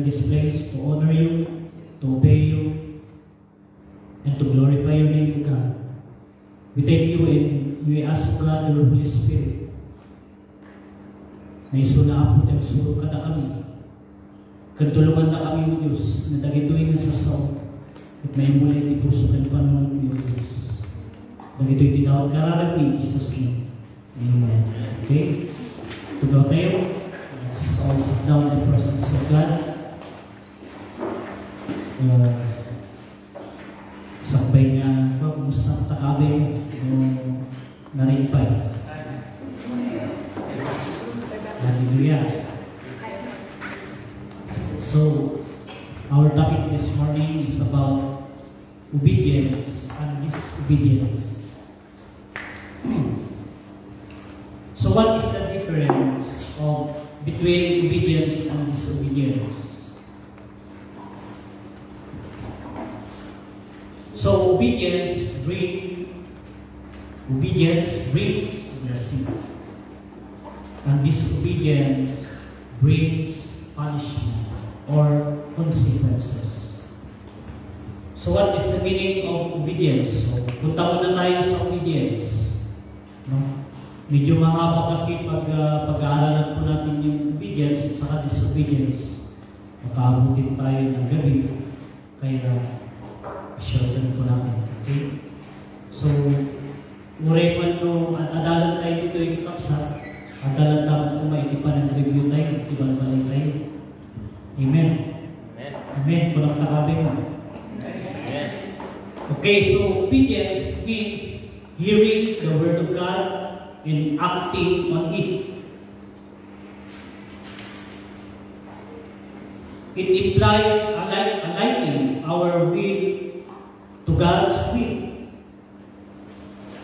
this place to honor you, to obey you, and to glorify your name, God. We thank you and we ask, God, your Holy Spirit, na isunaan po tayo suro ka na kami. Kantulungan na kami, O Diyos, na dagito'y nasasaw at may mulay di puso kan Panginoon, O Diyos. Dagito'y tinawag kararami, Jesus' name. Amen. Okay? Tugaw tayo. Let's all sit down in the presence of God. Sakbay nga, kumusta ang takabe yung narimpay. Hallelujah. So, our topic this morning is about obedience and disobedience. So, what is the difference between obedience and disobedience? So, obedience brings blessing, and disobedience brings punishment or consequences. So, what is the meaning of obedience? So, punta muna tayo sa obedience. No? Medyo mahaba kasi pag-aaralan po natin yung obedience at saka disobedience. Makaabutin tayo ng gabi. Kaya, shorten po natin. Okay? So, muray man no, at adalan tayo dito yung kapsa. Adalan tayo kung maitipan ng review tayo. Ibang balik tayo. Amen. Amen. Amen. Kulang takabi mo. Amen. Okay, so obedience means hearing the word of God and acting on it. It implies aligning our will to God's will.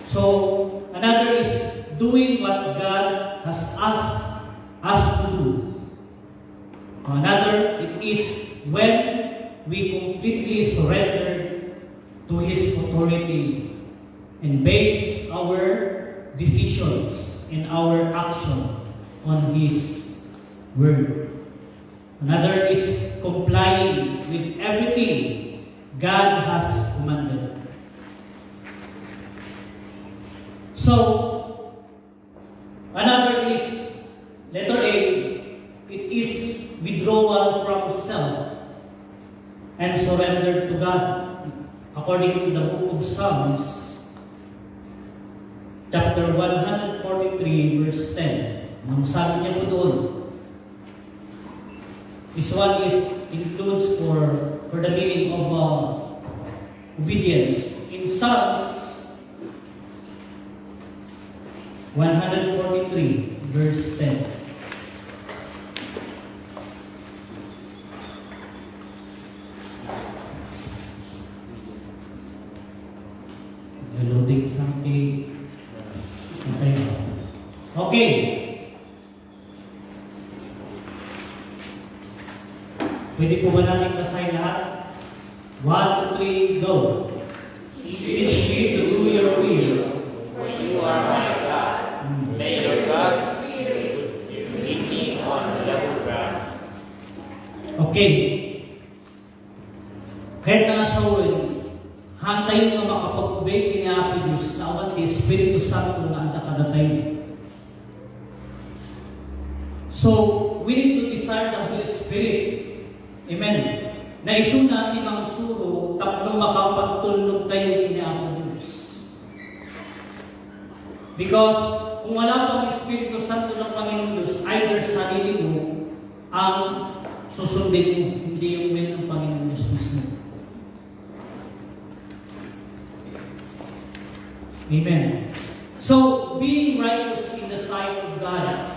So, another is doing what God has asked us to do. Another, it is when we completely surrender to His authority and base our decisions and our action on His word. Another is complying with everything God has commanded. So, another is, letter A, it is withdrawal from self and surrender to God. According to the book of Psalms, chapter 143, verse 10. Ang sabi niya po doon, this one includes for the meaning of obedience. In Psalms 143, verse 10. Reloading something. Okay. Pwede po ba natin basahin lahat? 1, 2, 3, go. Teach me to do your will. For you are my God. May your God's Spirit lead me on level ground. Okay. Kahit na asawin, hantayin nga makapag-obey kinapi Diyos na awan ti Espiritu Santo na anda kadatay. So, we need to desire the Holy Spirit. Amen. Na isun natin ang suro, tapno makapagtulog tayo kinapi Diyos. Because, kung wala pang Espiritu Santo ng Panginoon Diyos, either sarili mo ang susundin mo, hindi yung will ng Panginoon Diyos mismo. Amen. So, being righteous in the sight of God,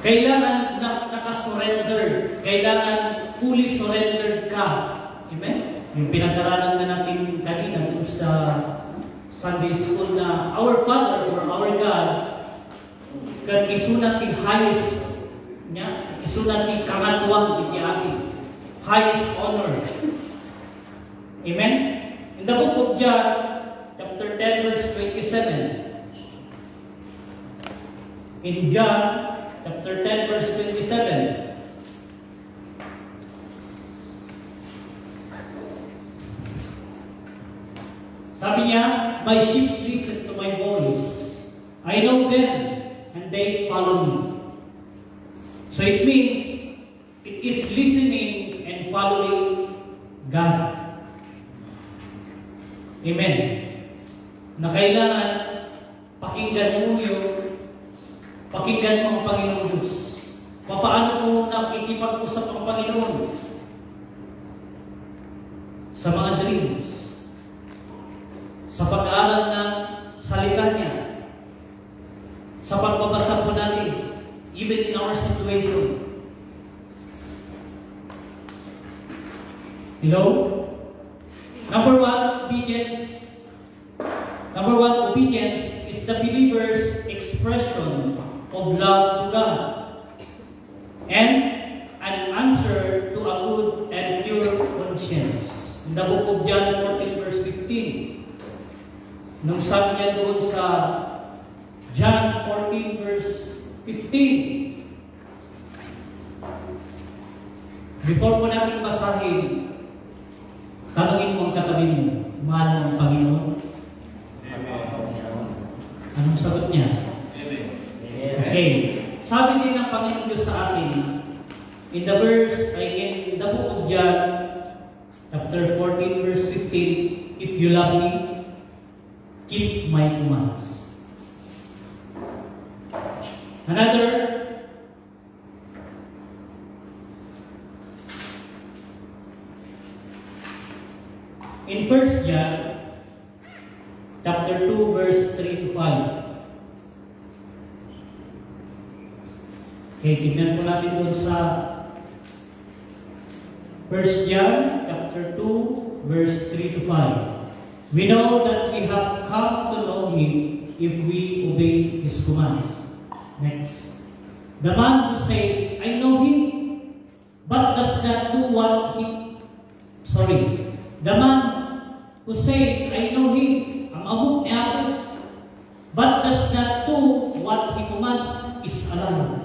kailangan nakasurrender, kailangan fully surrendered ka. Amen? Yung pinag-aralan na natin kanina dun sa Sunday school na our Father or our God, kan isunat ni highest niya, isunat ni kangatuwang iti highest honor. Amen? In the book of John, chapter 10, verse 27. In John, chapter 10, verse 27. my sheep listen to my voice. I know them, and they follow me. So it means, it is listening and following God. Amen. Na kailangan pakinggan mo ang Panginoon Diyos. Paano mo nakikipag-usap ang Panginoon? Sa mga dreams, sa pag-aaral ng salita niya, sa pagbabasa po natin, even in our situation. Hello? Number one, obedience is the believer's expression of love to God and an answer to a good and pure conscience. In the book of John 14 verse 15, nung sabi niya doon sa John 14 verse 15, before po natin basahin, tanungin mo ang katabi mo, mahal mo ang Panginoon? Anong sagot niya? Okay. Sabi din ng Panginoon Diyos sa atin, in the book of John, chapter 14, verse 15, if you love me, keep my commands. Another, in 1 John, chapter 2, verse 3 to 5. Okay, tignan po natin doon sa 1 John, chapter 2, verse 3 to 5. We know that we have come to know Him if we obey His commands. Next. The man who says, I know Him, but does not do what He... The man who says, I know Him, ang amok ni ako, but does not do what He commands is a liar.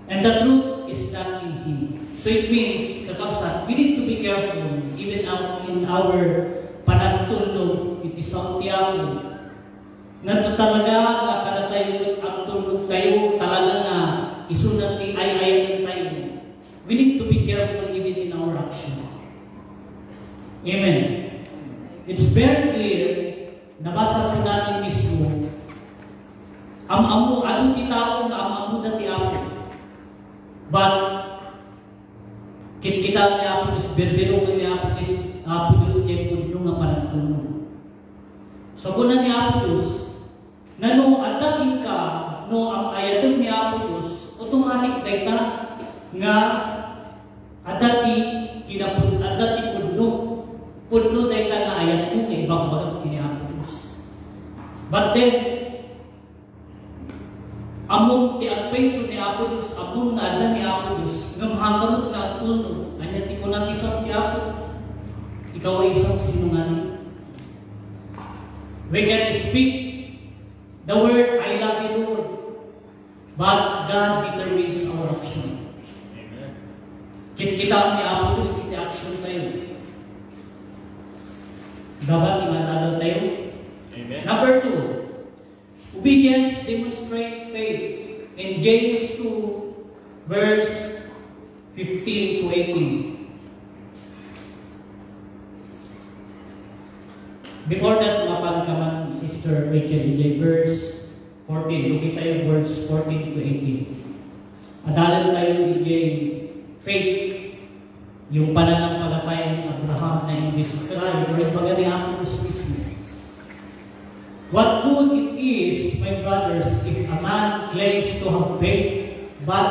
And the truth is not in Him. So it means, kakabsat, we need to be careful, even in our panagtulog, it is ang tiyago, na talaga, kada tayo ang tulog kayo, talaga na isunat ni ay-ayanin tayo. We need to be careful even in our action. Amen. It's very clear, nabasa po natin mismo, am-amu, adong titao na am-amu dati ako. But, kita niya ako Diyos, berbero niya ako Diyos, kaya puno nga panagtunog. So, kung na niya ako Diyos, na no, atakin ka, no, ang ayatong niya ako Diyos, automatic na ita, nga, adati puno na ita na ayat mo, nga ibang bagat kini ako Diyos. But then, among ti ang peso ni Apo Diyos, among na ada ni Apo Diyos, nga mahakamot na ang tulno, anya ti ko nang isang ti Apo, ikaw ay isang sinungaling. We can speak the word, I love you, Lord, but God determines our action. Amen. Kita ni Apo Diyos, kita action tayo. Dapat imanalo tayo. Amen. Number 2, obedience demonstrates faith. In James 2, verse 15 to 18. Before that, mapagkaman, Sister Rachel, verse 14. Lugit tayo, verse 14 to 18. Adalan tayo in faith, yung pananampalataya ni Abraham na in-describe, o yung magani ako mismo. What good it is, my brothers, if a man claims to have faith but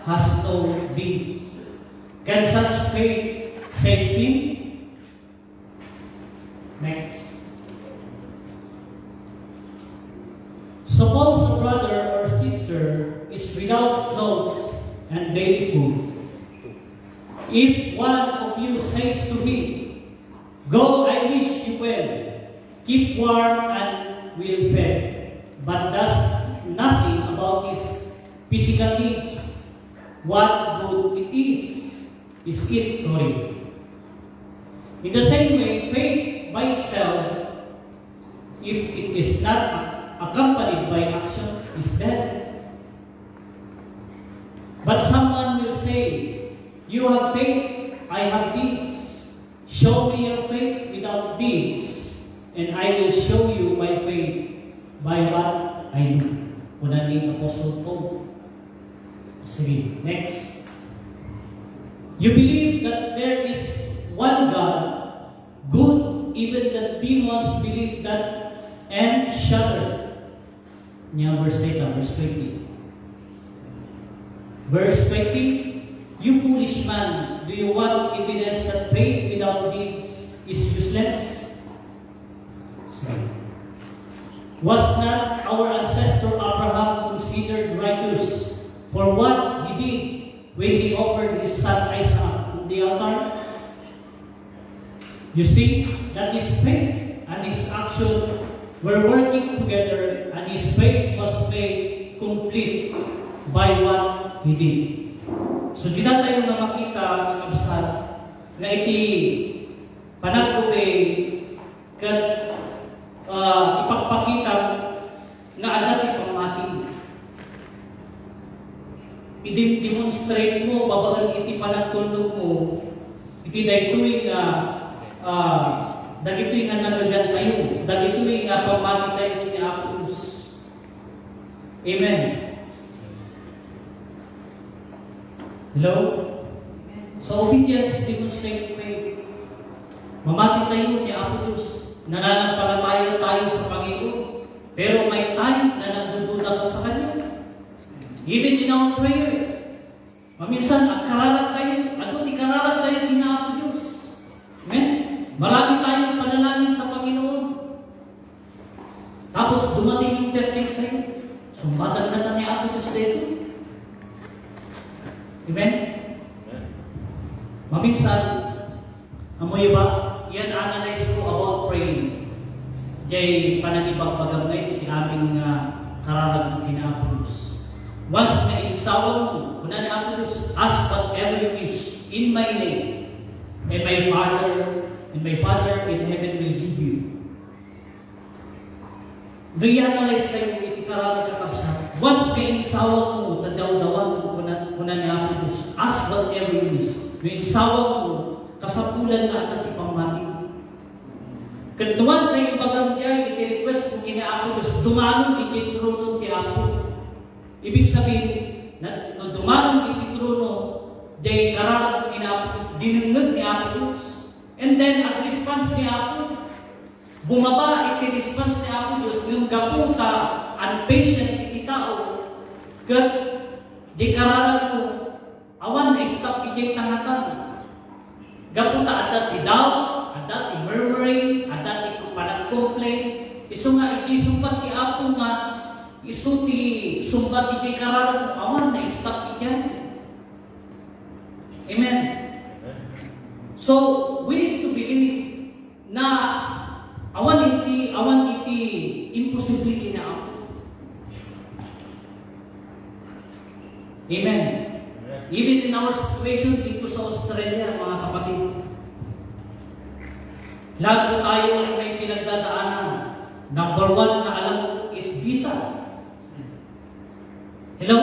has no deeds? Can such faith save him? Next. Suppose a brother or sister is without clothes and daily food. If one of you says to him, "Go, I wish you well, keep warm and will fed," but does nothing about his physical needs, what good it is it? In the same way, faith by itself, if it is not accompanied by action, is dead. But someone will say, you have faith, I have deeds. Show me your faith without deeds, and I will show you my faith by what I do. Una ni Apostle Paul. Sige, next. You believe that there is one God, good, even the demons believe that and shudder. Nya verse 8, verse 20. Verse 20, you foolish man, do you want evidence that faith without deeds is useless? Was not our ancestor Abraham considered righteous for what he did when he offered his son Isaac on the altar? You see that his faith and his action were working together, and his faith was made complete by what he did. So di na tayo na makita kapsat na iti panagkube kat ipagpakita nga adat ipamati. I-demonstrate mo, babagan iti panagtulog mo, iti daytoy nga dagitoy nga nagagan tayo, dagitoy nga pamati tayo kini Apos. Amen. Hello? So obedience demonstrate faith. Mamati tayo ni Apos. Nananampalataya tayo sa Panginoon, pero may time na nagdududa ka sa Kanya. Even in our prayer, maminsan, kararat tayo, kararat tayo kinapo Diyos. Amen? Marami tayong panalangin sa Panginoon. Tapos dumating yung testing sa'yo. Sumbatan na ni Apo Diyos dito. Amen? Maminsan, amoy ba? Yan analyze ko about praying. Jay pananibang pagamay iti aming kararag kinaapos. Once na insawag mo, kuna ni Apos, ask whatever you wish in my name, and my Father in heaven will give you. Reanalyze kayo iti kararag kakapsat. Once na insawag mo, tadaw-dawan kuna ni Apos, ask whatever you wish. May insawag mo, kasapulan na agad ipamati. Kantuan sa iyong bagamya, iti-request mo kina Apo Diyos, dumanong iti trono ti Apo. Ibig sabihin, na dumanong iti trono, jay kararap mo kina Apo Diyos, dinunggag ni Apo Diyos. And then, at response ni Apo, bumaba iti response ni Apo Diyos, yung gapo ka, unpatient iti tao, kat, jay kararap mo, awan na stop iti tangatan. Gapunta adat ti doubt, adat ti murmuring, adat ti panag-complain. Iso nga iti sumbat ti Apo nga, iso ti sumbat iti kararap, awan na stop iti. Amen. So we need to believe na awan iti imposible kina Apo. Amen. Even in our situation dito sa Australia, mga kapatid, lahat tayo ay may pinagdadaanan. Number 1 na alam ko is visa. Hello?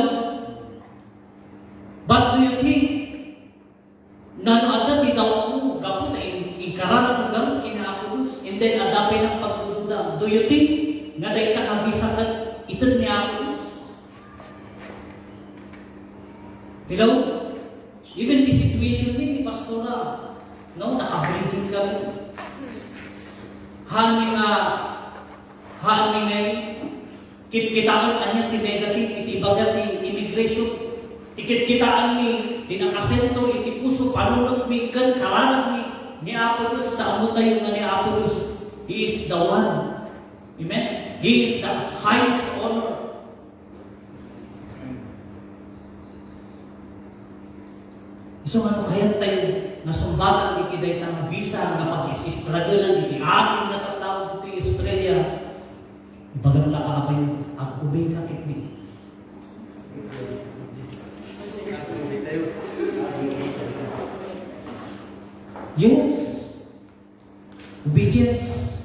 But do you think na noada di daw mo gapon na inkarara mo gano'n kinaapos, and then adapay ng pagdududa? Do you think na dahil ka visa ka itan ni Apos? Hello? Even the situation ni Pastora, no, naka-breathing kami. Hangin kitaan anya ti negative, iti bagat ni immigration. Tikit-kitaan ni, dinakasento, iti puso, panunod mi, kan karalag ni Apo Diyos, taamo tayo nga ni Apo Diyos. He is the one. Amen? He is the highest honor. So ano kaya tayo nasumbatan iti day tang visa nga pag-isistragalan iti amin nga tatawag iti Australia. Ibagat ka kaapay ang ubay ka kitni. Yes. Obedience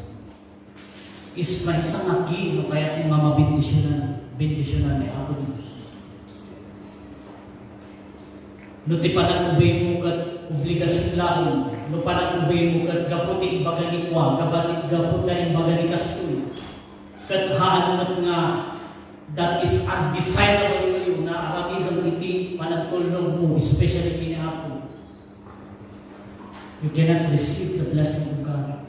is is may isang aki, no, kaya kung nga mabindisyonan ni Apo Diyos. No, ti panag-ubay mo kat obligasyon lang, no panag-ubay mo kat gaputi imbaga ni Kwa, gaputa imbaga ni Kastoy, kat haan nga, that is undesirable ngayon na aramigang iti panagtulog mo, especially kini Apo. You cannot receive the blessing of God.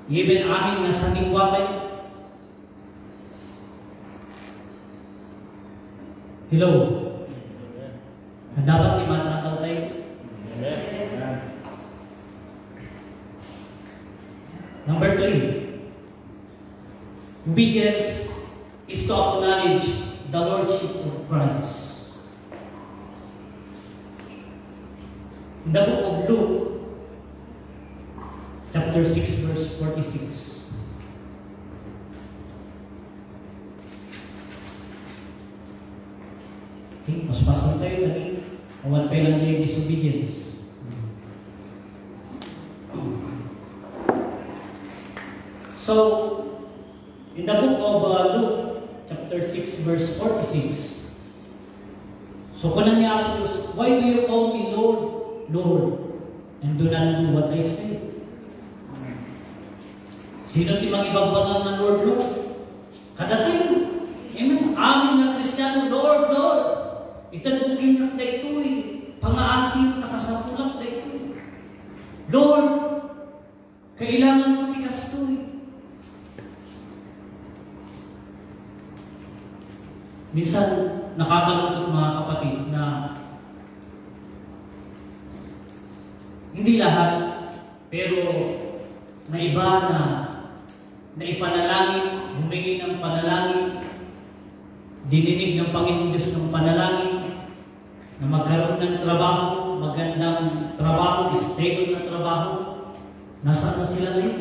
Even amin nga sa ningwakay. Hello? Na dapat imatakal tayo. Number 3. Obedience is to acknowledge the Lordship of Christ. In the book of Luke, chapter 6, verse 46. Okay, mas pasan tayo dali. Awan pa lang yung disobedience. So, in the book of Luke, chapter 6, verse 46. So, kung niya ako, why do you call me Lord, Lord, and do not do what I say? Sino ti magibagbangan ng Lord, Lord? Kada tayo. Amen. Amin nga Kristiyano, Lord, Lord. Itanugin ka na ito pang-aasin at sasapulang na ito Lord, kailangan mo tikas ito Minsan, nakakalungkot mga kapatid na hindi lahat, pero na iba na ipanalangin, humingi ng panalangin, dininig ng Panginoon Diyos ng panalangin, na magkaroon ng trabaho, magandang trabaho, stable na trabaho. Nasaan na sila ngayon?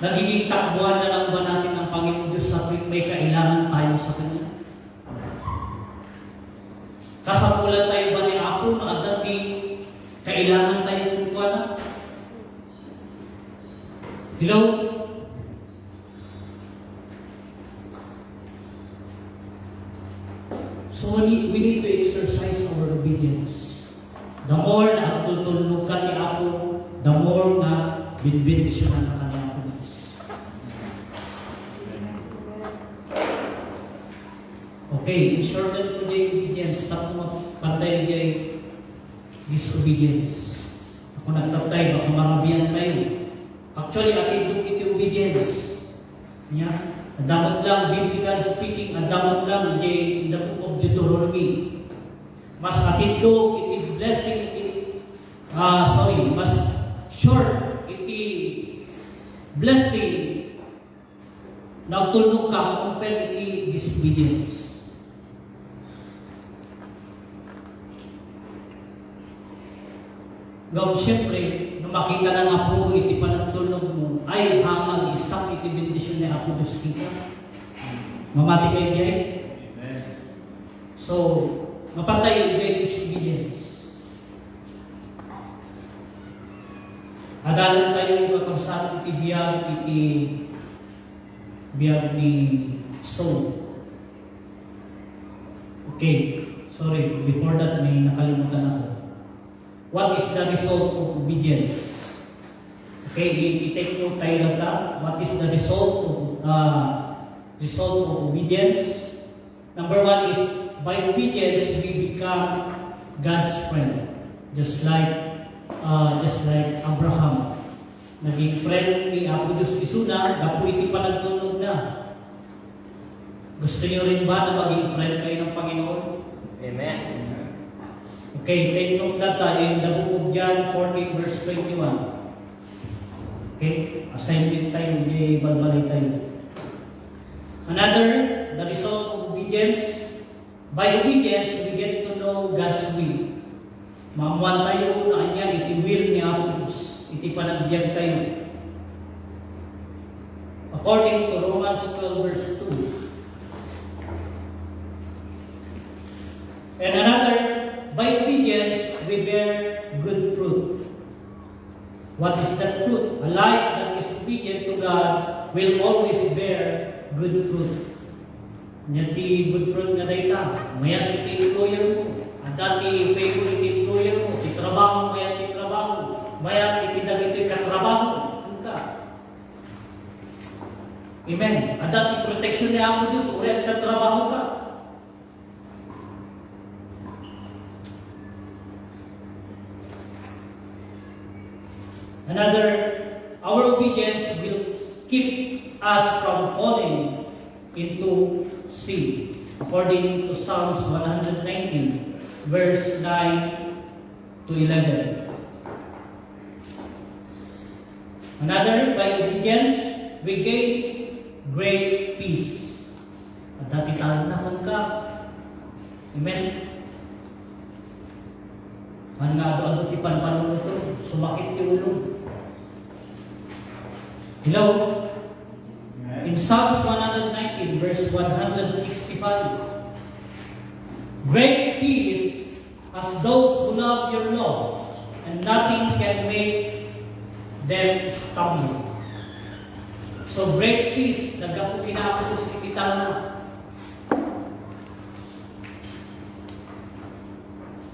Nagiging takbuhan na lang ba natin ang Panginoon Diyos sa may kailangan tayo sa Kanya? Kasapulan tayo ba ni Apo na dati kailangan tayo kumuha na? Hello? So we need to exercise our obedience. The more na tutulog ka ni Apo, the more na binbindisyonan na kanya Apo Diyos. Okay, shorten ko yung obedience. Tapos magpantay yung disobedience. Ako nagtaptay, baka marabihan tayo. Actually, atin doon iti obedience. Yeah? Dapat lang, biblical speaking, dapat lang in the book of Deuteronomy. Mas atin doon iti blessing, mas short iti blessing na tulog ka compare iti disobedience. Gawin siyempre, nung makita ng Apo, iti panagtulog mo, ay hanggang istang iti bendisyon ni Apo Diyos kita. Mamati kayo diyan? Amen. So, mapatay yung disobedience. Adalan tayo kakausan iti biyag ni Saul. Okay, sorry, before that may nakalimutan ako. What is the result of obedience? Okay, i-take note tayo lang ta. What is the result of obedience? Number 1 is, by obedience, we become God's friend. Just like Abraham. Naging friend ni Apo Diyos isuna, dapo iti panagtulog na. Gusto niyo rin ba na maging friend kayo ng Panginoon? Amen. Okay, take note that in the book of John 14 verse 21. Okay, assignment tayo, hindi balbalay tayo. Another, the result of obedience. By obedience, we get to know God's will. Maamuan tayo na kanya, iti will ni Apo Diyos. Iti panagbiag tayo. According to Romans 12 verse 2. And another, by obedience, we bear good fruit. What is that fruit? A life that is obedient to God will always bear good fruit. Nyati good fruit nga dayta, mayat iti employer mo. At dati favorite employer mo, si trabaho, mayat iti trabaho. Mayat iti dagiti katrabaho. Ka. Amen. At dati protection ni Amo Diyos, uri at katrabaho ka. Another, our obedience will keep us from falling into sin. According to Psalms 119, verse 9 to 11. Another, by obedience, we gain great peace. At dati talanakan ka. Amen. Man nga doon ti panpanon ito, sumakit ti ulo. Hello? In Psalms 119, verse 165, great peace as those who love your law, and nothing can make them stumble. So great peace, nagkapo kinaputos ikital na.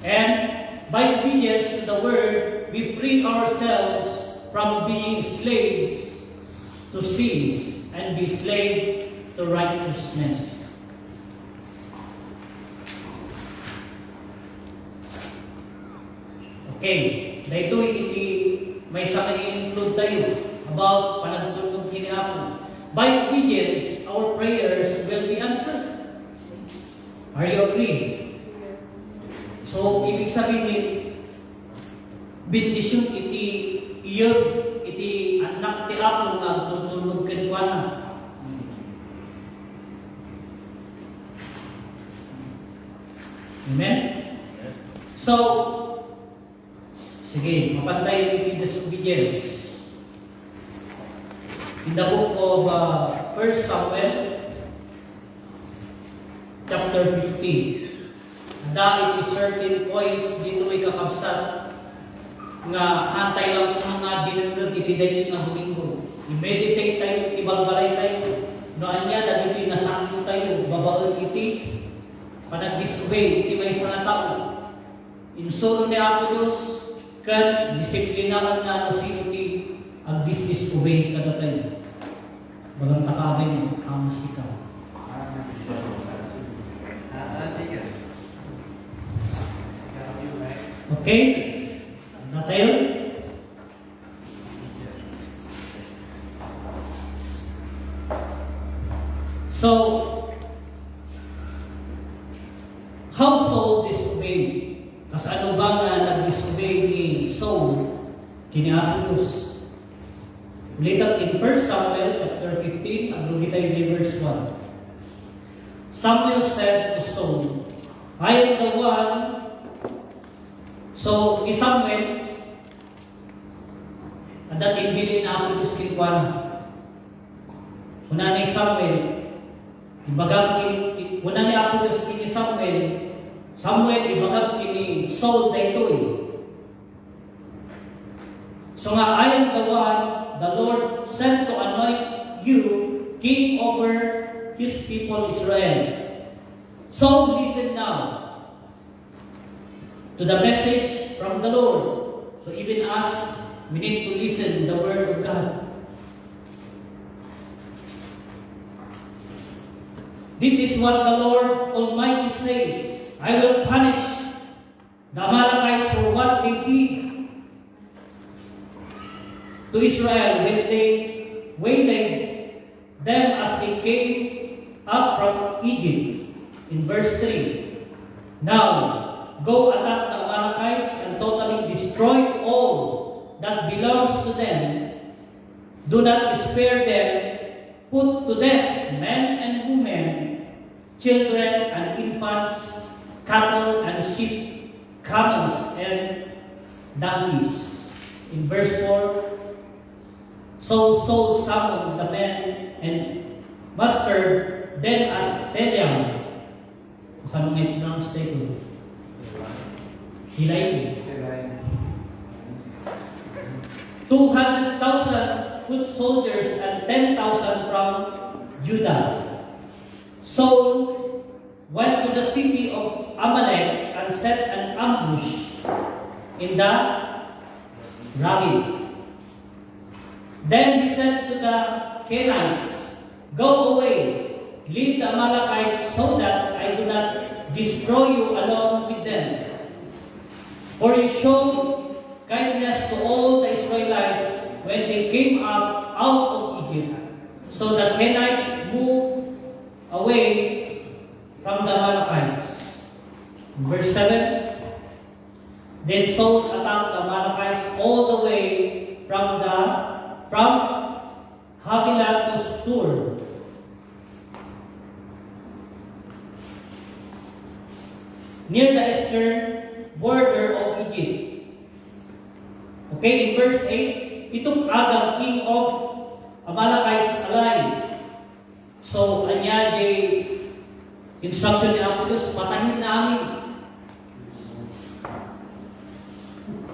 And by obedience to the word, we free ourselves from being slaves to sins and be slave to righteousness. Okay, dahito iti may sa i-include tayo about panagtulog kinihapon. By obedience, our prayers will be answered. Are you agree? So, ibig sabihin, bendisyon iti iyo, iti anak ti Apo nga tutulog kanikuana. Amen? So, sige, mapantay iti disobedience. In the book of 1 Samuel, chapter 15, dahil certain points dito ay kakabsat nga hantay lang ng mga dinunod iti dahil nga humingo. I-meditate tayo, ibalbalay tayo. Noan niya, dahil nasangko tayo, babaon iti, panag-disobey, iti may isang tao. Insuro ni Apo Diyos, kan disiplinaan na ano sino ti ag-disobey kada tayo. Bagang takabay niyo, ang sika. Okay? Na tayo? So, how Saul disobeyed? Kas ano ba nga nag-disobey ni Saul kini Apo Diyos? Ulitan in 1 Samuel chapter 15, ang lugi tayo ni verse 1. Samuel said to Saul, I am the one. So, ni Samuel, ang dating bilin na Apo Diyos kinkuana. Una ni Samuel, una ni Apo Diyos kini Samuel, ibagam kini Saul daytoy. So nga, I am the one the Lord sent to anoint you king over His people Israel. So listen now to the message from the Lord. So even us, we need to listen the word of God. This is what the Lord Almighty says. I will punish the Amalekites for what they did to Israel when they waylaid them as they came up from Egypt. In verse 3. Now, go attack the Amalekites and totally destroy all that belongs to them. Do not spare them. Put to death men and women, children and infants, cattle and sheep, camels and donkeys. In verse 4, so Saul summoned the men and mustered them at Teliam. Sa mga pronounce tayo. Hilain. 200,000 foot soldiers and 10,000 from Judah. Saul went to the city of Amalek and set an ambush in the ravine. Then he said to the Kenites, "Go away, leave the Amalekites so that I do not destroy you along with them. For you showed kindness to all the Israelites when they came up out of Egypt." So the Kenites moved away from the Amalekites. Verse 7. Then Saul attacked the Amalekites all the way from Havilah to Sur. Near the eastern border of Egypt. Okay, in verse 8, he took Agag, king of Amalekites, alive. So, anya di instruction ni Apollos, patahin namin.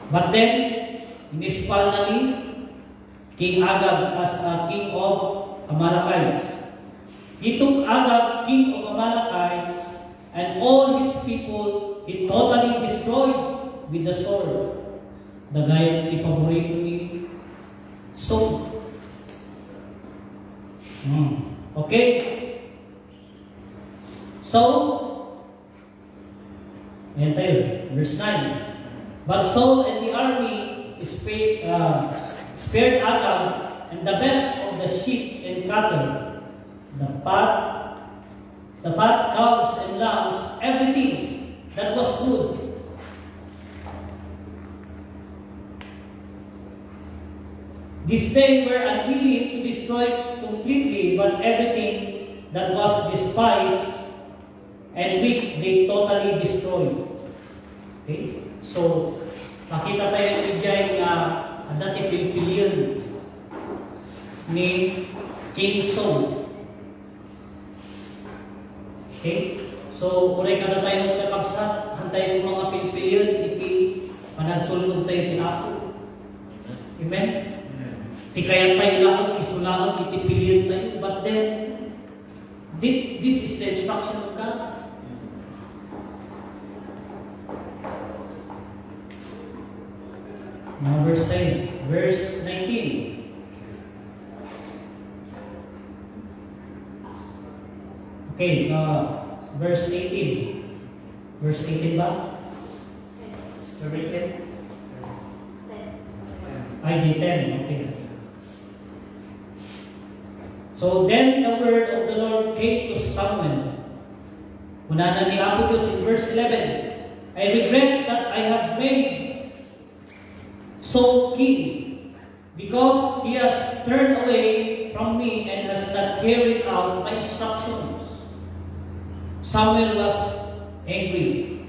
But then, inispal na ni King Agag as king of Amalekites. He took Agag, king of Amalekites, and all his people he totally destroyed with the sword. The guy ni paborito ni Saul. Okay. So, ayan tayo, verse 9. But Saul and the army spared Agag and the best of the sheep and cattle, the fat cows and lambs, everything that was good. This they were unwilling to destroy completely, but everything that was despised and weak, they totally destroyed. Okay? So, nakita tayo ng Ijay na dati pilpilian ni King Saul. Okay? So, uray kada tayo magkakabsat, hantay ko mga pilpilian, iti panagtulog tayo ti Apo. Amen? Di kaya tayo lang, isulangan, itipilian tayo. But then, this is the instruction of God. Now, verse 10, verse 19. Okay, verse 18. Verse 18 ba? Verse 10? Ay, 10, okay. So then the word of the Lord came to Samuel. Unana ni Apollos in verse 11. I regret that I have made Saul king, because he has turned away from me and has not carried out my instructions. Samuel was angry,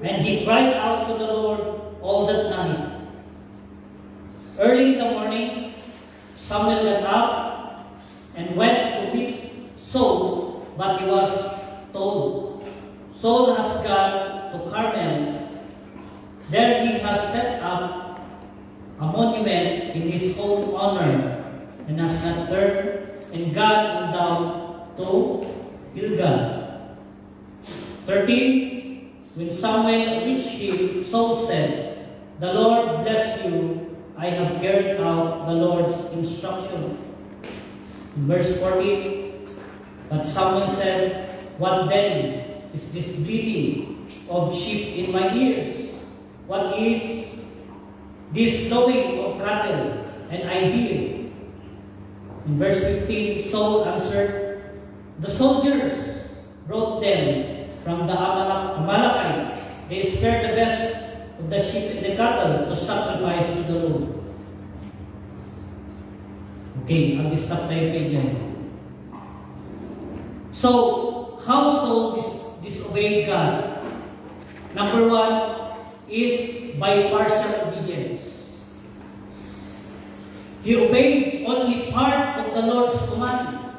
and he cried out to the Lord all that night. Early in the morning, Samuel got up and went to meet Saul, but he was told, "Saul has gone to Carmel. There he has set up a monument in his own honor, and has not turned and gone down to Gilgal." 13. When Samuel reached him, Saul said, "The Lord bless you. I have carried out the Lord's instruction." In verse 14, but Samuel said, "What then is this bleating of sheep in my ears? What is this lowing of cattle, and I hear?" In verse 15, Saul answered, "The soldiers brought them from the Amalekites. They spared the best of the sheep and the cattle to sacrifice to the Lord." Okay, mag-stop tayo pa dyan. So, how Saul disobeyed God? Number 1 is by partial obedience. He obeyed only part of the Lord's command.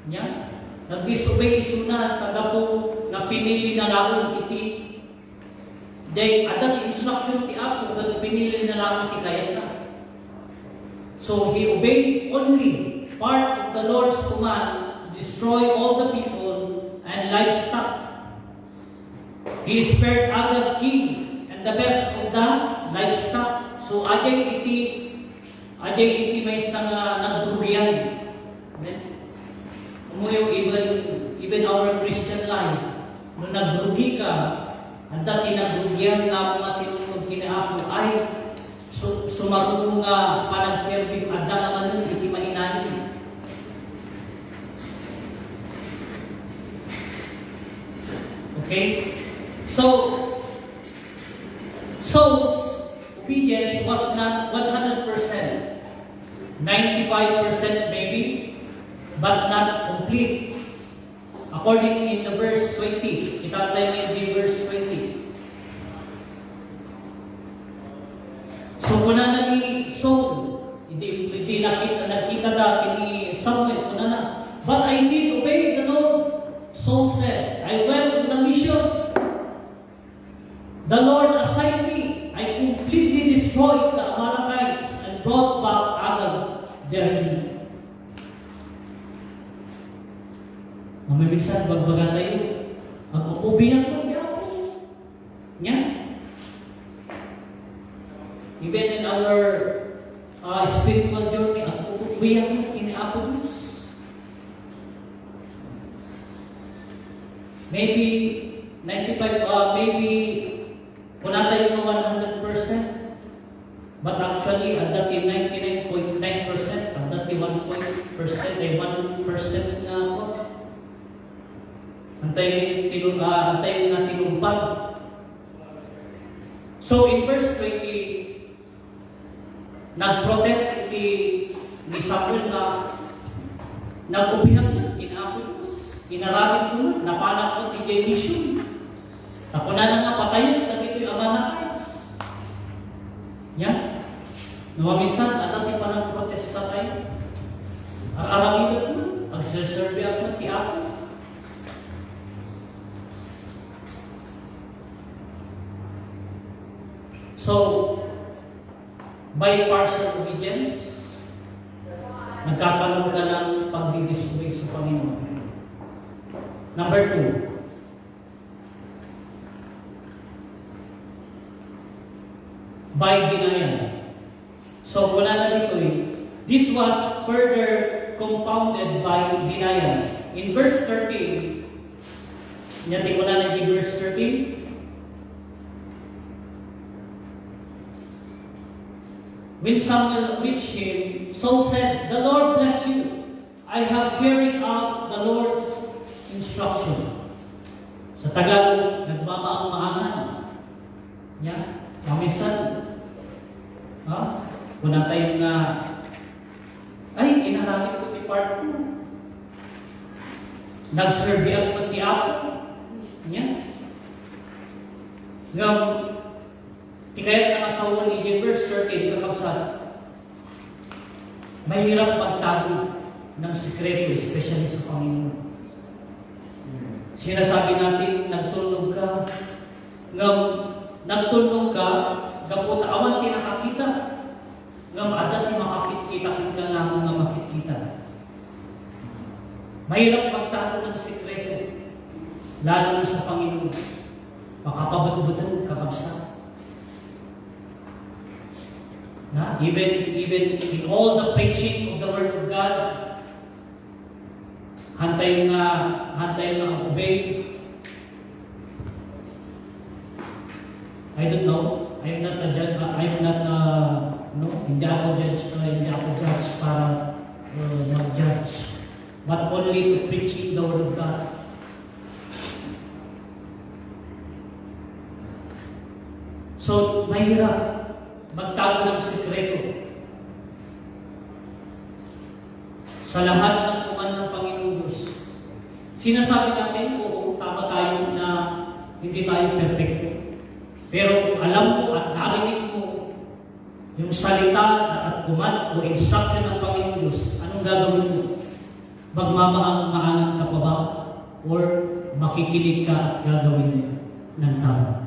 Yeah? Nag-disobey isuna, kada po na pinili na laon iti Dahil adat instruction ti Apo, kag pinili na lang ti kayat na. So he obeyed only part of the Lord's command to destroy all the people and livestock. He spared Agag king and the best of the livestock. So ajay iti may isang nagrugian. Umuyo even our Christian life. Nung nagrugi ka, at dati nagrugian nga mga tinunod kinaapo ay sumarunong nga panagserbi at da naman nun iti mainani. Okay? So, Saul's obedience was not 100%, 95% maybe, but not complete. According in the verse 20, kita tayo in verse 20. So, kuna na ni Saul, hindi nakita dati ni Samuel, kuna na. But I did obey the Lord. Saul said, I went on the mission. The Lord assigned me. I completely destroyed the Amalekites and brought back Agag, their king. Mamimisan, bagbaga tayo. Mag-ubiyan ko, Nya? Even in our spiritual journey, at ubiyan ko, kiniapo Diyos. Maybe 95, maybe wala tayo ng 100%, but actually, at dati 99.9%, at dati 1% ay 1% na ako. Antayin na tinumpad. So, in verse 20, nag-protest ni Samuel na nag-ubihan na, kinapos, kinarapin ko na, napanak ko ni Mission. Ako na nga patayin, sabi ko yung Amalekites. Yan. Nawamisan, natin pa nag-protesta tayo. Aramidot mo, pag-serve ako ng tiapo. So, by partial obedience, nagkakaroon ka ng pagdidisobey sa Panginoon. Number 2, by denial. So, wala na dito This was further compounded by denial. In verse 13, natin ko na di verse 13, when Samuel reached him, Saul said, "The Lord bless you. I have carried out the Lord's instruction." Sa Tagalog, nagmamaang-maangan. Yan. Kamisan. Kung tayo nga, ay, inaramit ko ti part ko. Nag-serve ako pati ako. Yan. Ngam, tikayat na kasawan ni verse 13, kakabsat. Mahirap pagtago ng sekreto, especially sa Panginoon. Sinasabi natin, nagtulog ka. Ngam, nagtulog ka, gapot awan ti nakakita. Ngam, adat ti makakita kita lamang nga makikita. Mahirap pagtago ng sekreto, lalo na sa Panginoon. Makapabat-batan, kakabsat. Even in all the preaching of the Word of God, hantay nga obey. I don't know. I'm not a judge. Hindi ako judge para mag-judge. But only to preaching the Word of God. So, mahirap magtago ng sekreto. Sa lahat ng kuman ng Panginoon Diyos. Sinasabi natin, oo, tama tayo na hindi tayo perfecto. Pero kung alam mo at narinig mo yung salita at kuman o instruction ng Panginoon Diyos, anong gagawin mo? Magmamaang-maangan ka pa ba? Or makikinig ka at gagawin mo ng tama?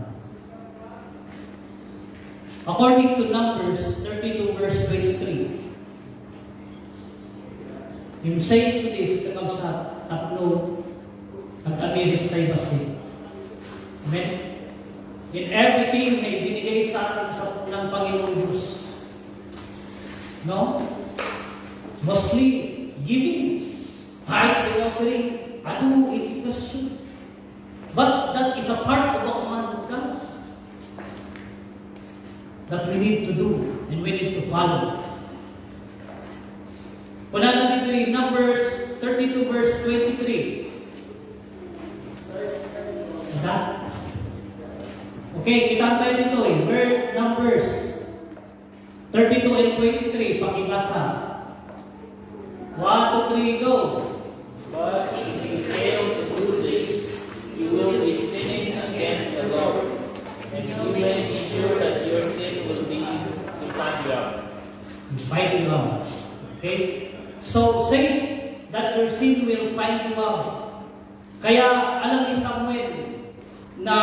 According to Numbers 32 verse 23, yung saying to this, kakam sa tatlo, nag-amiris tayo basi. Amen? In everything na ibinigay sa atin ng Panginoon Diyos. No? Mostly, givings, tithes and offering, ano, indikasyon. But that is a part of the command of God that we need to do and we need to follow. Wala na dito yung Numbers 32 verse 23. Okay, kita tayo dito eh. Word Numbers 32 and 23. Pakibasa. 1, 2, 3, go. But if you fail to do this, you will be sinning against the Lord, and you may be sure that your sin will be to find you out. Fighting out. Okay? So, says that your sin will find you out. Kaya, alam ni Samuel na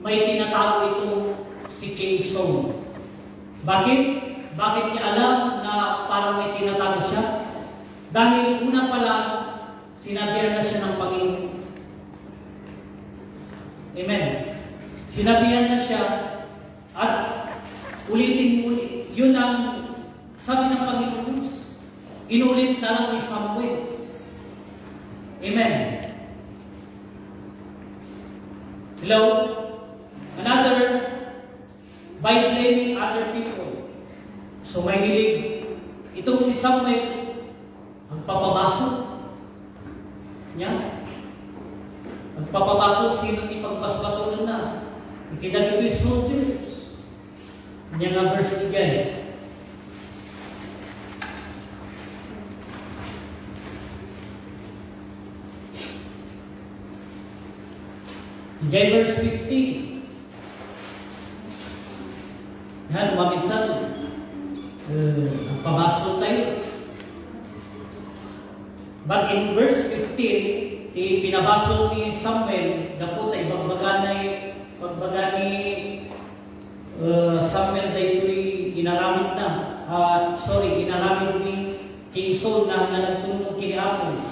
may tinatago itong si King Saul. Bakit? Bakit niya alam na parang may tinatago siya? Dahil una pa lang, sinabihan na siya ng Panginoon. Amen. Sinabihan na siya at ulitin muli. Yun ang sabi ng Panginoon Diyos. Inulit na lang ni Samuel. Amen. Hello? Another, by blaming other people. So may hilig. Itong si Samuel, ang papabasok. Yan. Ang papabasok, sino ipagbasbaso na? Ikinag ito yung soldiers. Yan nga verse again. Again, verse 15. Yan, maminsan, pabasok tayo. But in verse 15, pinabasok ni Samuel, dapat ay pagbaga ni Samuel dahil inaramid na. Inaramid ni King Saul na nagtulog kiniapon.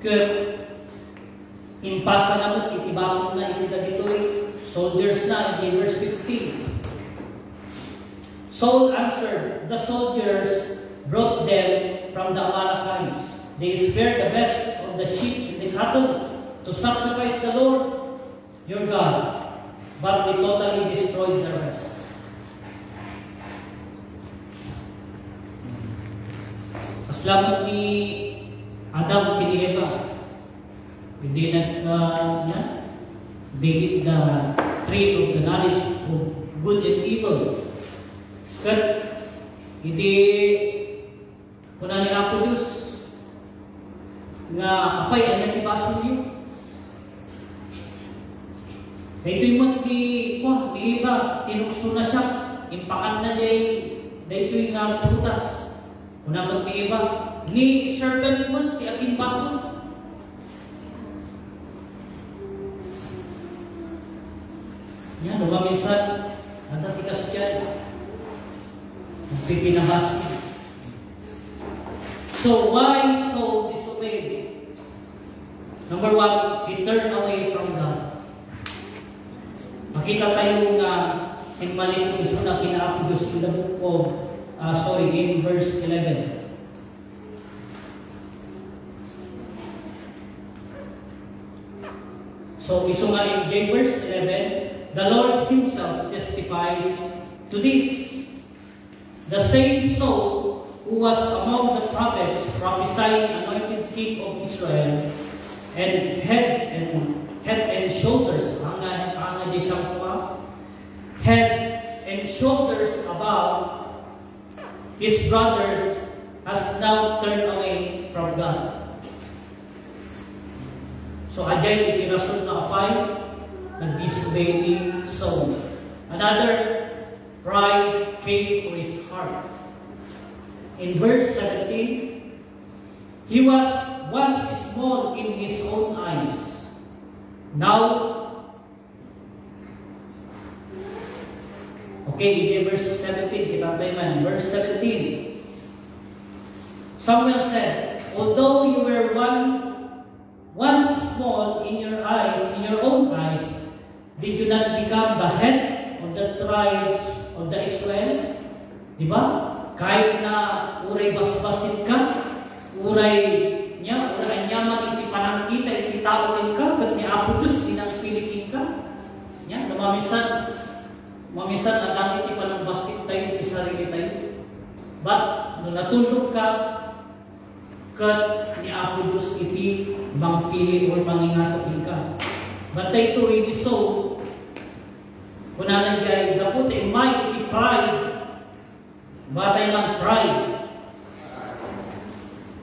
Kaya, impasa naman, itibasok na ito dito'y soldiers na, in verse 15. Saul answered, the soldiers brought them from the Amalekites. They spared the best of the sheep and the cattle to sacrifice the Lord, your God, but we totally destroyed the rest. Paslamat ni Adam kini Eva. Hindi they eat the tree of the knowledge of good and evil. Kat, hindi kung na ako Diyos nga apay ang nakibaso niyo. Ito yung di iba, tinukso na siya, impakan na niya dito yung prutas. Kung naman di iba, ni serpent man, ti aking baso. Yan, minsan, natatikas dyan. Pipinabas. So, why Saul disobeyed? Number 1, he turned away from God. Makita tayo nga hinmalik ng iso na kinaapo Diyos in the book of, in verse 11. So, iso nga in verse 11, the Lord Himself testifies to this. The same Saul who was among the prophets prophesying anointed king of Israel and head and shoulders head and shoulders above his brothers has now turned away from God. So again, itirason na apay nag-disobey ni Saul. Another pride came to his heart. In verse 17, he was once small in his own eyes. Now Okay, verse 17, kita tayo man. Verse 17. Samuel said, although you were once small in your own eyes, did you not become the head of the tribes of the Israel? Diba? Kahit na uray basbasit ka, uray anyaman iti panangkita, iti taonin ka, kat ni Apo Diyos, tinang pilikin ka. Nya, mamisan ang iti panangbasit tayo, iti sarili tayo. But, nung natulog ka, kat ni Apo Diyos iti mangpili o mangingatokin ka. But tayo ito really so, kung nangyay kapot, may iti pride, batay lang pride.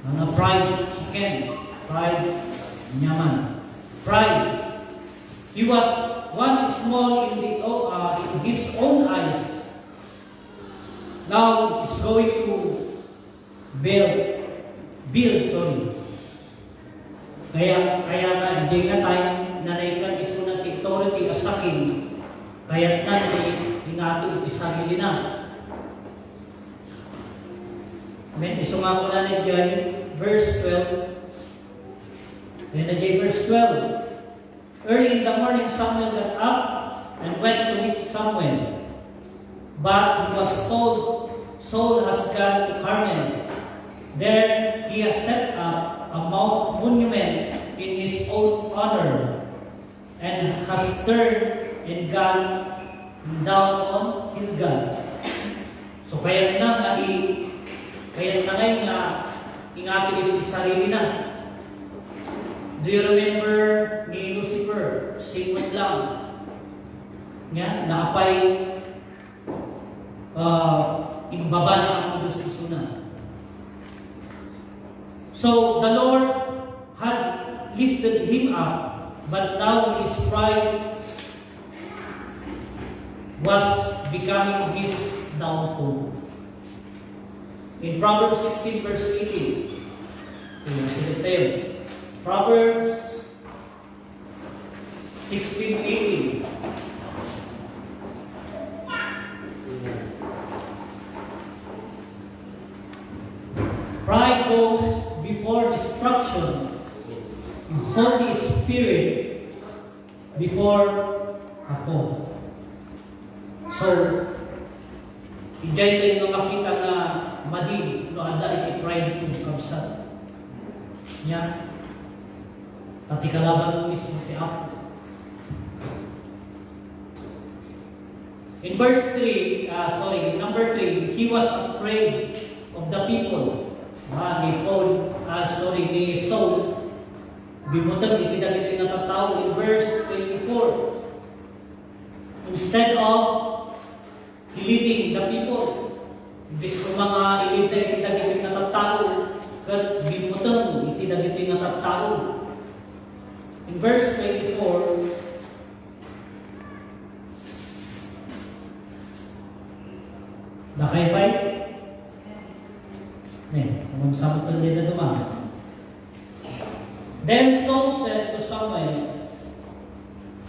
Mga pride chicken, pride nyaman. Pride. He was once small in his own eyes. Now he's going to build. Kaya na hindi na tayo nanaykan iso na authority asakin. Kaya na hinato iti sarili na. Amen. Iso nga ko na dyan, verse 12. Then again, verse 12. Early in the morning, Samuel got up and went to meet Samuel. But he was told, Saul has gone to Carmel. There he has set up a monument in his own honor and has turned and gone down on Gilgal. So kaya na ngayon na ingati sa sarili na. Do you remember ni Lucifer? Singwat lang. Yan, naapay imbaba na ang Diyos isuna. So the Lord had lifted him up, but now his pride was becoming his downfall. In Proverbs 16 verse 18, Proverbs 16:18. Pride goes before destruction, and Holy Spirit before a fall. So, ijay tayo makita na madi no ada iti pride to kabsat. Nya, pati kalaban mo mismo ti Apo. In verse 3, number 3, he was afraid of the people. Ni Saul, bimutang iti natatao in verse 24. Instead of leading the people, imbis ko mga ilid na iti natatao, kat bimutang iti natatao. In verse 24, nakaybay? Kung sabutan din na dumaan. Then Saul said to Samuel,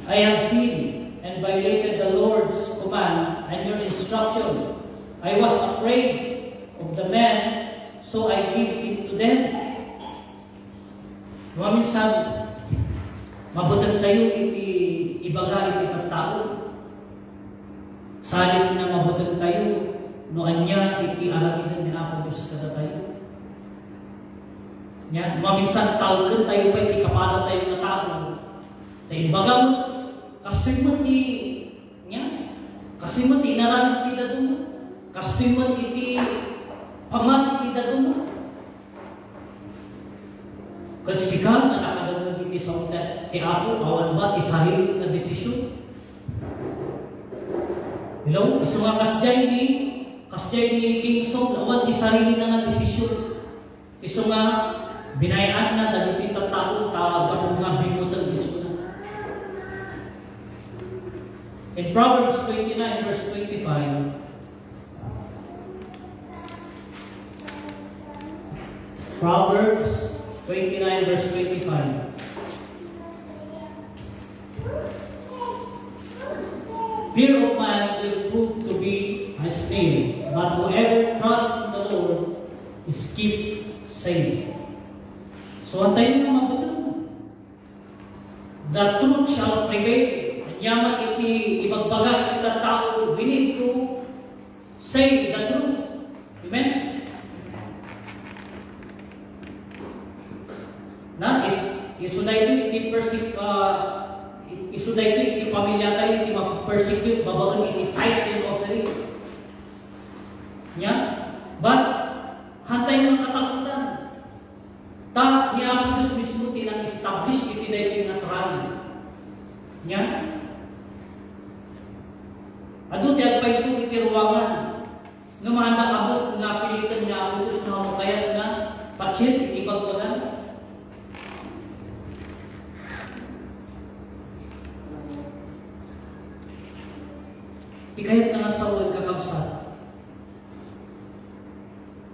I have sinned and violated the Lord's command and your instruction. I was afraid of the man, so I gave it to them. Minsan, mabutan tayo iti ibaga iti tao. Salit na mabutan tayo, no anya iti aramidan ni Apo Diyos kada tayo. Maminsan talken tayo pa iti kapala tayo na tao. Tayo bagang kastoy mo ti naramit ti daduma. Kastoy mo iti pamati ti daduma. Kadsikan na nakadagdag iti sa ti Apo, awan ba ti sahil na desisyon. Hello? Iso nga kasjay ni King Saul, awan ti sarili na nga desisyon. Iso nga binayaan na dagiti tao kapag nga bimutang iso na. In Proverbs 29 verse 25, Proverbs 29 verse 25. Fear of man will prove to be name. But whoever trusts in the Lord is kept safe. So antayin mo mabuti. The truth shall prevail. Anyaman iti ibagbaga kita tao. We need to say the truth. Amen? Na isuday ito iti pamilya tayo iti mag-persecute babaon iti tithes and offering. Nya? But hantay mo katakutan. Ta ni Apo Diyos mismo tinang-establish iti dahil natural. Nya? Ado ti agpaiso iti ruwangan. Numahan nakabot nga pilitan ni Apo Diyos na makayat nga patsyet iti bagbagan. Ikayat na nga sa uwan kakabsat.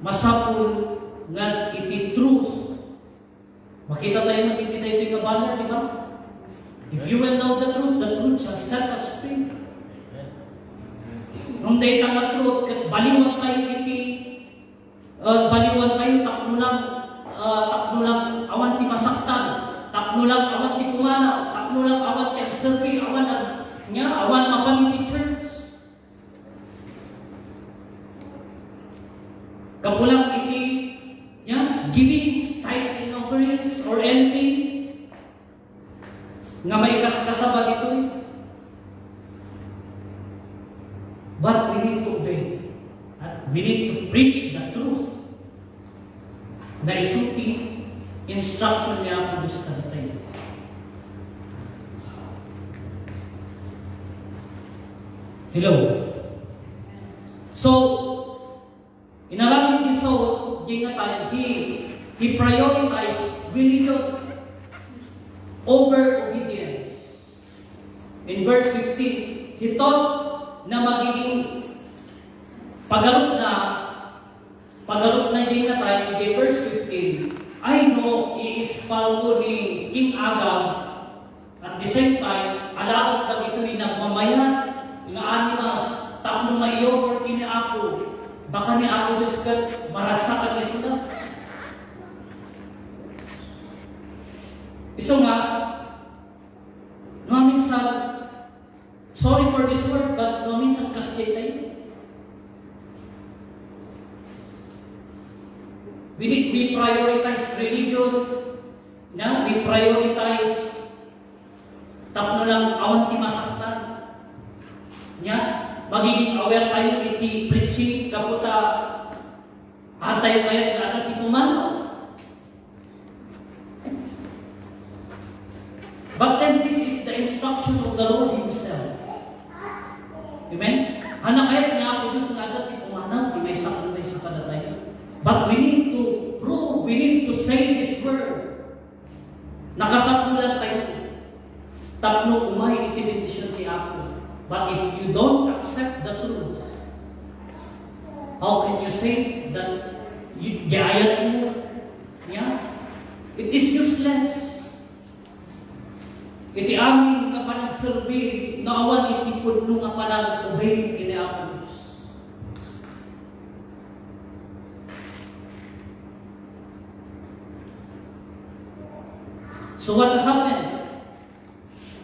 Masapul nga iti truth. Makita tayo magkikita ito yung banner, di ba? If you will know the truth shall set us free. Nung day nga truth, baliwan tayo iti, baliwan tayo, takno lang awan ti masaktan, takno lang awan ti pumana, takno lang awan ti agserbi, awan mapalit ti church. Kapulang iti giving tithes and offerings or anything nga may kasabat ito. But we need to obey. We need to preach the truth. Na isuti instruction niya ako gusto natin. Hello. So, inaramin ni Saul, he prioritized religion over obedience. In verse 15, he thought na magiging paggarot na din na tayo, verse 15, I know i-ispal ko ni King Agab at the same time, alaot kag ito'y nagmamayat nga animals, tapno maiyo or kini ako. Baka ni ako diskat maragsakan ni sila. Iso nga, minsan, sorry for this word, but minsan kastig tayo. We prioritize religion, we prioritize tapno lang awan ti masaktan. Magiging aware tayo iti preaching kaputa tayo kaya nga ati pumano. But then this is the instruction of the Lord Himself. Amen? Anak kaya nga ako gusto nga ati pumanaw, di may sakit may sakada tayo. But we need to prove, we need to say this word. Nakasapulan tayo. Tapno umay iti bendisyon ti Apo. But if you don't accept the truth, how can you say that gayat mo? It is useless. Iti amin nga panagserbi, naawan iti pudno nga panag-obey kini Apo. So what happened?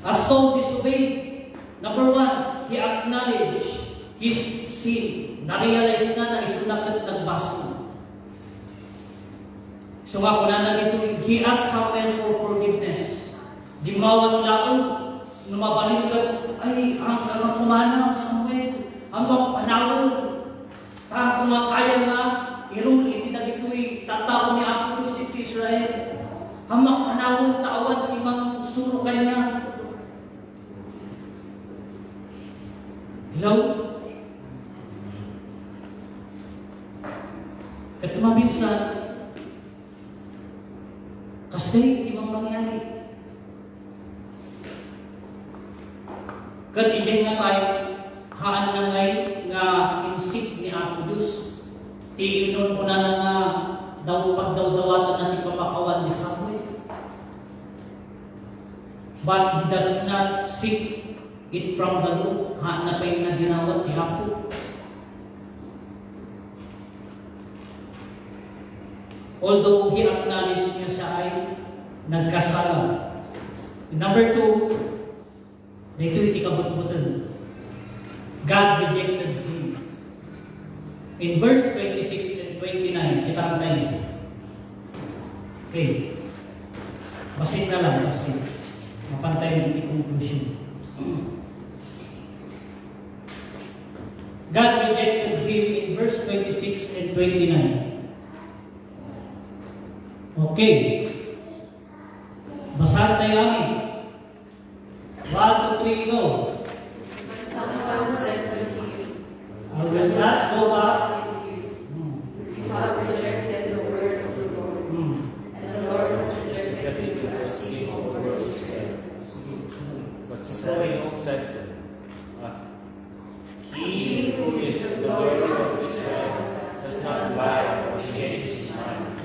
As Saul disobeyed, number one, he acknowledged his sin. Na-realize na isunak at nagbasto. So nga po na nito, he asked Samuel for forgiveness. Di mawat laon, numabalik ka, ay, ang kumanaw, Samuel, ang mga panawal, kumakaya nga, irul, itinagito'y tatao ni Apo Diyos iti Israel. Ang mga panawal, tawad, imang suro kanya. Hello? Kat maminsan, kasi ibang mangyari. Kat ilay nga tayo, haan na ngay nga insik ni Apo Diyos. Iinon mo na nga pagdawdawatan natin pamakawan ni Samuel. But he does not seek it from the Lord. Haan na pa yung naginawat ni Apo. Although he acknowledged niya siya ay nagkasala. Number 2, dito iti kabut-butan. God rejected him. In verse 26 and 29, kita ang tayo. Okay. Basit na lang, basit. Mapantay ang iti conclusion. God rejected him in verse 26 and 29. Okay. Basahan tayo amin. 1, 2, 3, go. Some said to him, I will not go back. you have rejected the word of the Lord, and the Lord has rejected you as king over Israel. But Samuel said to him, He who is the Lord of Israel does not lie or change his mind.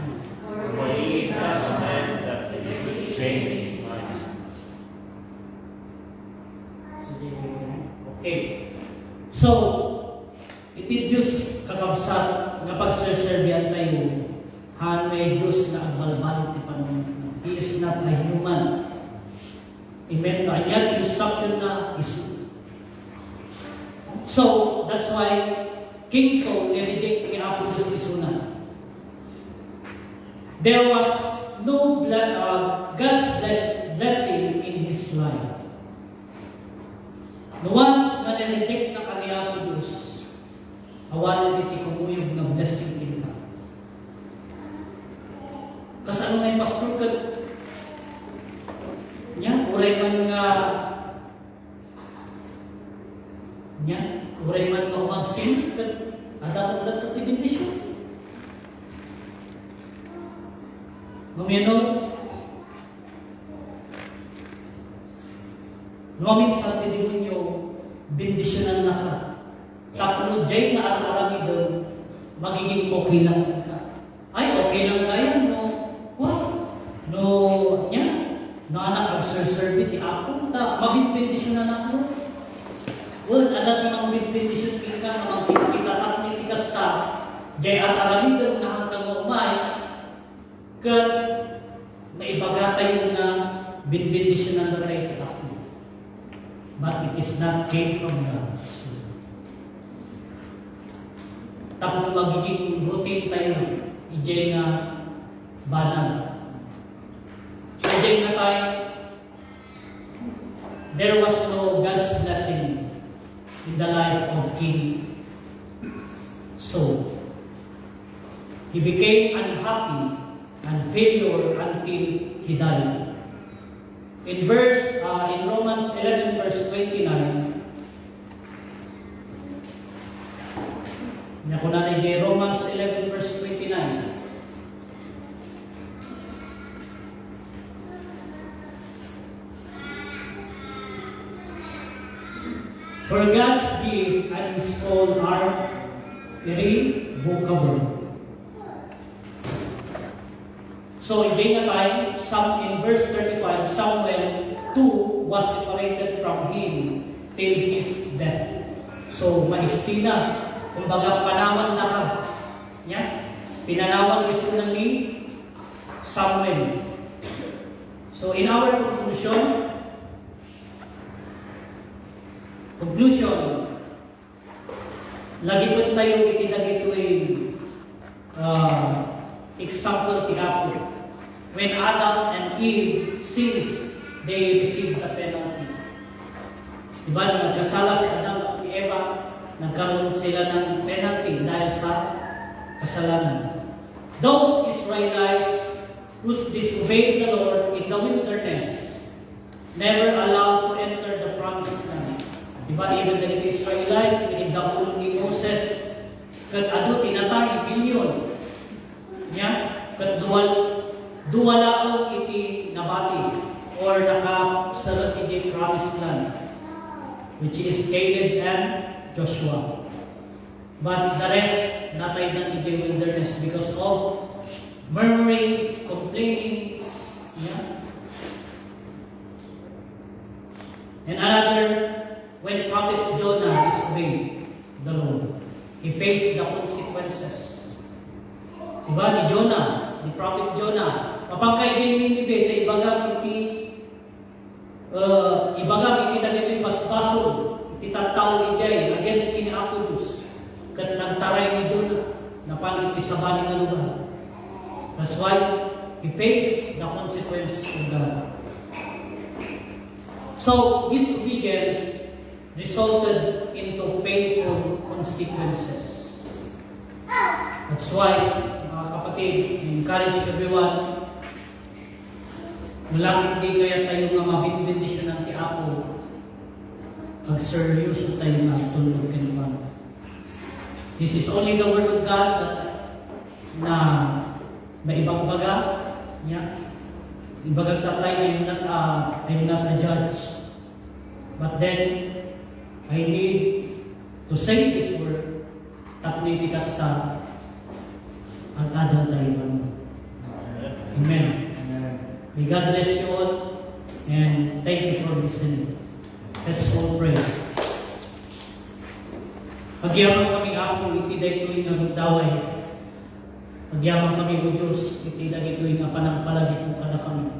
For he is not a man that he should change his mind. Okay. So, iti Diyos kakabsat nga pagserserbihan tayo hangay Diyos na agbalbal ti panunod. He is not a human. Amen. Ayan instruction na is. So, that's why King Saul nireject ni Apo Diyos isuna. There was no God's blessing in his life. No once na nireject na kaniya po Diyos, awalan iti kumuyog na blessing kin ka. Kasi ano nga yung pastor ka? Uray man nga uray man nga umagsin ka, dapat lang ito tibindisyon. Ngumino, Ngomit sa tidemonyo, bendisyonan na ka. Tapno, jay na arami doon, magiging okay lang ka. Ay, okay lang kaya, no? What? No, no anak, mag-serve ti ako, mabibendisyonan ako. Well, adat na mabibendisyon ka, na magkitatak ni tikasta, jay arami doon, na hanggang umay, kat maibagatay na binbendisyonan na tayo kita. But it is not came from God. Tapos magiging routine tayo, ijay nga banal. So ijay nga tayo, there was no God's blessing in the life of King Saul. He became unhappy and failure until he died. In Romans 11 verse 29, nakunan ay Romans 11 verse 29. For God's gift and His call are irrevocable. So again na tayo, in verse 35, Samuel 2 was separated from him till his death. So maisti na, kumbaga panawan na ka. Pinanawan is unang ni Samuel. So in our conclusion, lagi po tayo itinagituin example ti Apo. When Adam and Eve sinned, they received the penalty. Diba, nung nagkasala si Adam at si Eva, nagkaroon sila ng penalty dahil sa kasalanan. Those Israelites who disobeyed the Lord in the wilderness never allowed to enter the promised land. Diba, even the Israelites, pinagdapulo ni Moses, kat ado tinatay bilyon. Kat duwalaang iti nabati or nakasalat iti promised land, which is Caleb and Joshua. But the rest, natay na iti wilderness because of murmurings, complainings, and another, when Prophet Jonah disobeyed the Lord, he faced the consequences. Diba ni Jonah? the prophet Jonah. Mapangkay kay Ninive, na ibagam iti dagiti basbason, iti tattaw iti against kini Apodus. Kat nagtaray ni Jonah, napan iti sabali nga lugar. That's why he faced the consequence of God. So, his obedience resulted into painful consequences. That's why, mga kapatid, I encourage everyone, walang hindi kaya tayo nga mabindisyon ng tiapo pag seryoso tayo na tulog kanibang. This is only the word of God that na maibang baga niya. Ibagag tatay, I'm not a judge. But then, I need to say this word at niti kasta ang adal tayo. Amen. May God bless you all and thank you for listening. Let's all pray. Pagyaman kami ako, itiday ko yung nagdaway. Pagyaman kami o Diyos, itiday ko yung panagpalagi ko kada kami.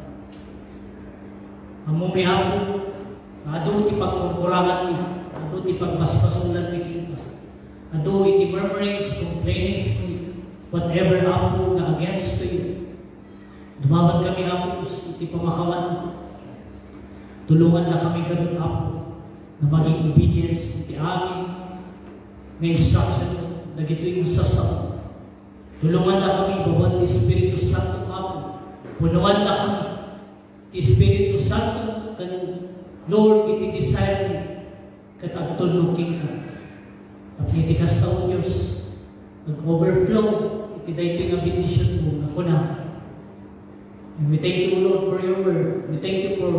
Amumi ako, ado iti pagkukurangan niya, ado iti pagbasbasulan ni King, ado iti murmurings, complainings, whatever ako na against to you. Dumawad kami ako, iti pamakawan. Tulungan na kami ganun ako na maging obedience iti amin na instruction mo, na gito yung sasama. Tulungan na kami, bawat Espiritu Santo ako. Punuan na kami, Espiritu Santo, kan Lord, iti desire mo, katagtulukin ka. Tapos iti kasta o Diyos, mag-overflow, iti dahiting ang bendisyon mo, ako na. And we thank you, Lord, for your word. We thank you for,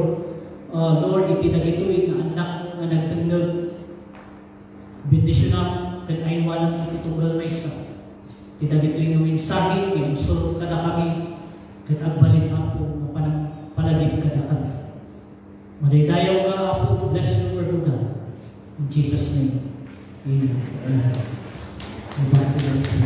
Lord, iti nagituin na anak mo na nagtanggal. Bendisyon na, kan aywanan iti tunggal may isa. Iti nagituin ang mensahe, iansurot ka na kami, kan agbalin ako, palagip ka na kami. Madaydayaw ka ako, bless your word of God. In Jesus' name, Amen. Amen.